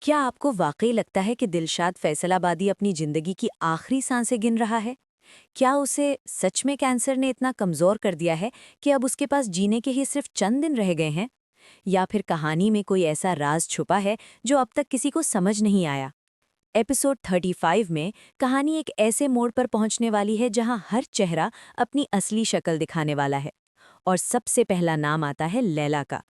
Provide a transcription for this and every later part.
क्या आपको वाकई लगता है कि दिलशाद फैसलाबादी अपनी जिंदगी की आखिरी सांसें गिन रहा है? क्या उसे सच में कैंसर ने इतना कमजोर कर दिया है कि अब उसके पास जीने के ही सिर्फ चंद दिन रह गए हैं? या फिर कहानी में कोई ऐसा राज छुपा है जो अब तक किसी को समझ नहीं आया? एपिसोड 35 में कहानी एक ऐसे मोड़ पर पहुंचने वाली है जहां हर चेहरा अपनी असली शक्ल दिखाने वाला है। और सबसे पहला नाम आता है लैला का।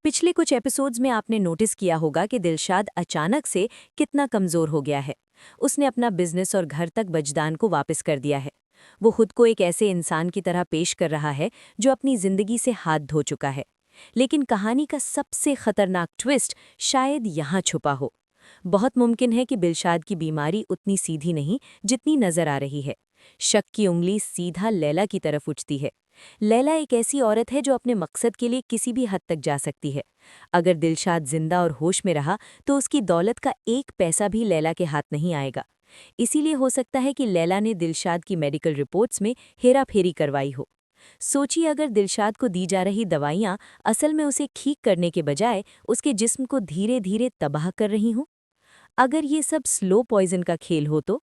पिछले कुछ एपिसोड्स में आपने नोटिस किया होगा कि दिलशाद अचानक से कितना कमजोर हो गया है। उसने अपना बिजनेस और घर तक वजदान को वापस कर दिया है। वो खुद को एक ऐसे इंसान की तरह पेश कर रहा है जो अपनी जिंदगी से हाथ धो चुका है। लेकिन कहानी का सबसे खतरनाक ट्विस्ट शायद यहाँ छुपा हो। बहुत मुमकिन है कि दिलशाद की बीमारी उतनी सीधी नहीं जितनी नजर आ रही है। शक की उंगली सीधा लैला की तरफ उठती है। लैला एक ऐसी औरत है जो अपने मकसद के लिए किसी भी हद तक जा सकती है। अगर दिलशाद जिंदा और होश में रहा तो उसकी दौलत का एक पैसा भी लैला के हाथ नहीं आएगा। इसीलिए हो सकता है कि लैला ने दिलशाद की मेडिकल रिपोर्ट्स में हेराफेरी करवाई हो। सोचिए, अगर दिलशाद को दी जा रही दवाइयां असल में उसे ठीक करने के बजाय उसके जिस्म को धीरे धीरे तबाह कर रही हों। अगर ये सब स्लो पॉइजन का खेल हो तो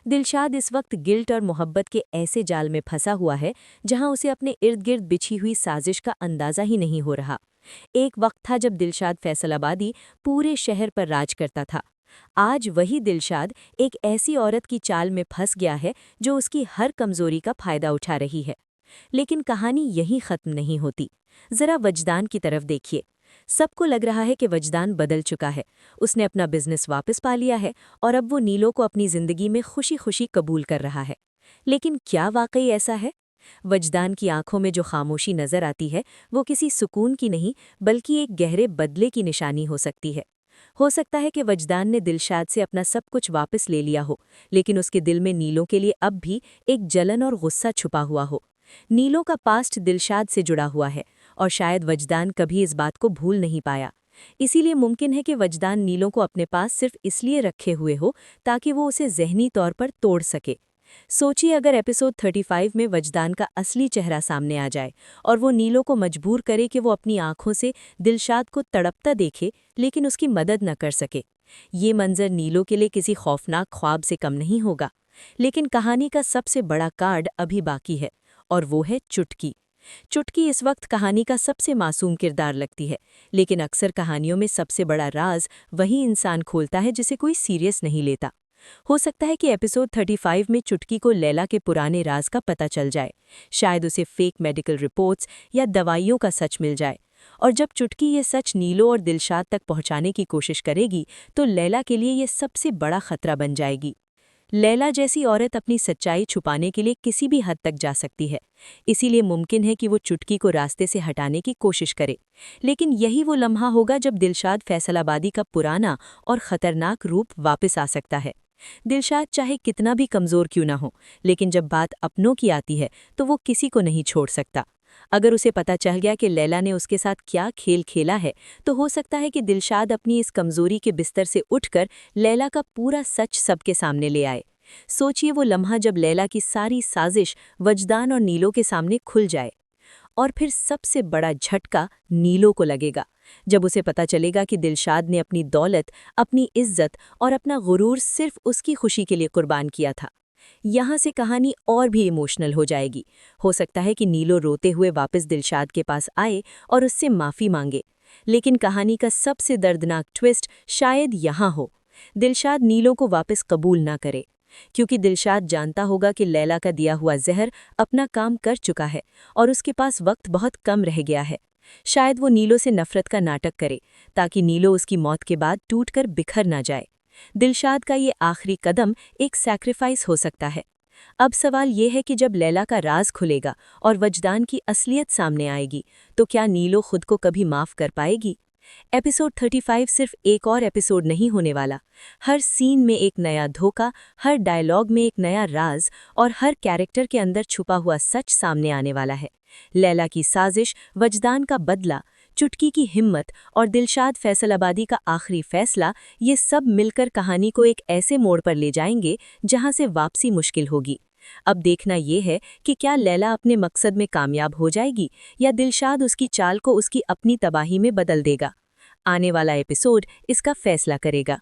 दिलशाद इस वक्त गिल्ट और मोहब्बत के ऐसे जाल में फंसा हुआ है जहां उसे अपने इर्द गिर्द बिछी हुई साजिश का अंदाजा ही नहीं हो रहा। एक वक्त था जब दिलशाद फैसलाबादी पूरे शहर पर राज करता था। आज वही दिलशाद एक ऐसी औरत की चाल में फंस गया है जो उसकी हर कमजोरी का फायदा उठा रही है। लेकिन कहानी यहीं खत्म नहीं होती। जरा वजदान की तरफ देखिए। सबको लग रहा है कि वजदान बदल चुका है। उसने अपना बिजनेस वापस पा लिया है और अब वो नीलो को अपनी जिंदगी में खुशी खुशी कबूल कर रहा है। लेकिन क्या वाकई ऐसा है? वजदान की आंखों में जो खामोशी नजर आती है वो किसी सुकून की नहीं बल्कि एक गहरे बदले की निशानी हो सकती है। हो सकता है कि वजदान ने दिलशाद से अपना सब कुछ वापस ले लिया हो, लेकिन उसके दिल में नीलों के लिए अब भी एक जलन और गुस्सा छुपा हुआ हो। नीलों का पास्ट दिलशाद से जुड़ा हुआ है और शायद वजदान कभी इस बात को भूल नहीं पाया। इसीलिए मुमकिन है कि वजदान नीलों को अपने पास सिर्फ इसलिए रखे हुए हो ताकि वो उसे ज़हनी तौर पर तोड़ सके। सोचिए, अगर एपिसोड 35 में वजदान का असली चेहरा सामने आ जाए और वो नीलों को मजबूर करे कि वो अपनी आंखों से दिलशाद को तड़पता देखे लेकिन उसकी मदद न कर सके। ये मंजर नीलों के लिए किसी खौफनाक ख्वाब से कम नहीं होगा। लेकिन कहानी का सबसे बड़ा कार्ड अभी बाकी है और वो है चुटकी। चुटकी इस वक्त कहानी का सबसे मासूम किरदार लगती है, लेकिन अक्सर कहानियों में सबसे बड़ा राज वही इंसान खोलता है जिसे कोई सीरियस नहीं लेता। हो सकता है कि एपिसोड 35 में चुटकी को लैला के पुराने राज का पता चल जाए। शायद उसे फेक मेडिकल रिपोर्ट्स या दवाइयों का सच मिल जाए। और जब चुटकी ये सच नीलो और दिलशाद तक पहुंचाने की कोशिश करेगी तो लैला के लिए ये सबसे बड़ा खतरा बन जाएगी। लैला जैसी औरत अपनी सच्चाई छुपाने के लिए किसी भी हद तक जा सकती है। इसीलिए मुमकिन है कि वो चुटकी को रास्ते से हटाने की कोशिश करे। लेकिन यही वो लम्हा होगा जब दिलशाद फैसलाबादी का पुराना और खतरनाक रूप वापस आ सकता है। दिलशाद चाहे कितना भी कमज़ोर क्यों ना हो, लेकिन जब बात अपनों की आती है तो वो किसी को नहीं छोड़ सकता। अगर उसे पता चल गया कि लैला ने उसके साथ क्या खेल खेला है तो हो सकता है कि दिलशाद अपनी इस कमज़ोरी के बिस्तर से उठकर लैला का पूरा सच सबके सामने ले आए। सोचिए, वो लम्हा जब लैला की सारी साजिश वजदान और नीलो के सामने खुल जाए। और फिर सबसे बड़ा झटका नीलो को लगेगा जब उसे पता चलेगा कि दिलशाद ने अपनी दौलत, अपनी इज्जत और अपना गुरूर सिर्फ उसकी खुशी के लिए कुर्बान किया था। यहाँ से कहानी और भी इमोशनल हो जाएगी। हो सकता है कि नीलो रोते हुए वापस दिलशाद के पास आए और उससे माफ़ी मांगे। लेकिन कहानी का सबसे दर्दनाक ट्विस्ट शायद यहाँ हो। दिलशाद नीलो को वापस कबूल ना करे, क्योंकि दिलशाद जानता होगा कि लैला का दिया हुआ जहर अपना काम कर चुका है और उसके पास वक्त बहुत कम रह गया है। शायद वो नीलो से नफरत का नाटक करे ताकि नीलो उसकी मौत के बाद टूटकर बिखर ना जाए। दिलशाद का ये आखिरी कदम एक सैक्रिफाइस हो सकता है। अब सवाल ये है कि जब लैला का राज खुलेगा और वजदान की असलियत सामने आएगी तो क्या नीलो खुद को कभी माफ़ कर पाएगी? एपिसोड 35 सिर्फ एक और एपिसोड नहीं होने वाला। हर सीन में एक नया धोखा, हर डायलॉग में एक नया राज और हर कैरेक्टर के अंदर छुपा हुआ सच सामने आने वाला है। लैला की साजिश, वजदान का बदला, चुटकी की हिम्मत और दिलशाद फैसलाबादी का आखिरी फैसला, ये सब मिलकर कहानी को एक ऐसे मोड़ पर ले जाएंगे जहां से वापसी मुश्किल होगी। अब देखना ये है कि क्या लैला अपने मकसद में कामयाब हो जाएगी या दिलशाद उसकी चाल को उसकी अपनी तबाही में बदल देगा। आने वाला एपिसोड इसका फैसला करेगा।